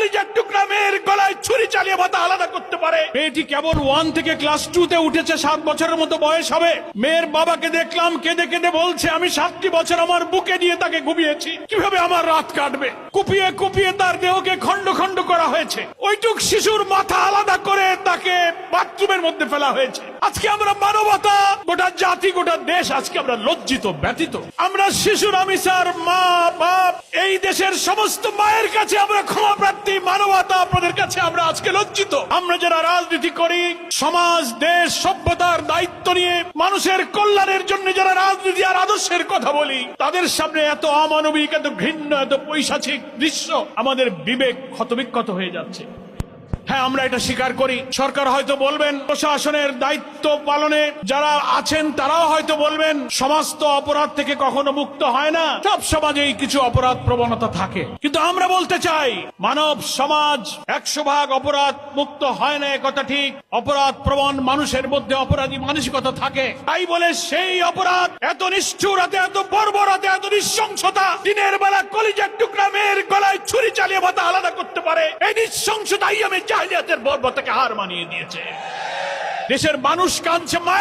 কলিজার টুকরা মেয়ের গলায় ছুরি চালিয়ে মাথা আলাদা করতে পারে। মেয়েটি কেবল 1 থেকে ক্লাস 2 তে উঠেছে, 7 বছরের মতো বয়স হবে। মেয়ের বাবাকে দেখলাম কেঁদে কেঁদে বলছে, আমি 7টি বছর আমার বুকে নিয়ে তাকে ঘুমিয়েছি, কিভাবে আমার রাত কাটবে। কুপিয়ে কুপিয়ে তার দেহকে খন্ড খন্ড করা হয়েছে। ওইটুক শিশুর মাথা আলাদা করে তাকে বাথরুমের মধ্যে ফেলা হয়েছে। আজকে আমরা মানবতা, গোটা জাতি, গোটা দেশ আজকে আমরা লজ্জিত, ব্যথিত। আমরা শিশুর আমিসার মা বাপ, এই দেশের সমস্ত মায়ের কাছে আমরা ক্ষমা প্রার্থী। মানবতা আপনাদের কাছে আমরা আজকে লজ্জিত। আমরা যারা রাজনীতি করি, সমাজ দেশ সভ্যতার দায়িত্ব নিয়ে মানুষের কল্যাণের জন্য যারা রাজনীতি আর আদর্শের কথা বলি, তাদের সামনে এত অমানবিক, এত ঘৃণ্য, এত পৈশাচিক দৃশ্য আমাদের বিবেক ক্ষতবিক্ষত হয়ে যাচ্ছে। হ্যাঁ, আমরা এটা স্বীকার করি। সরকার হয়তো বলবেন, প্রশাসনের দায়িত্ব পালনে যারা আছেন তারাও হয়তো বলবেন, সমাজ তো অপরাধ থেকে কখনো মুক্ত হয় না, সব সমাজেই কিছু অপরাধ প্রবণতা থাকে। কিন্তু আমরা বলতে চাই, মানব সমাজ 100% অপরাধ মুক্ত হয় না, একথা ঠিক। অপরাধ প্রবণ মানুষের মধ্যে অপরাধী মানসিকতা থাকে। তাই বলে সেই অপরাধ এত নিষ্ঠুরতা, এত বর্বরতা, এত নৃশংসতা দিনের বেলা কলিজার টুকরা মেয়ের গলায় ছুরি চালিয়ে মাথা আলাদা করতে পারে। এই নৃশংসতাই আমি জাহিলিয়াতের বর্বরতাকে হার মানিয়ে দিয়েছে। দেশের মানুষ কাঁদছে।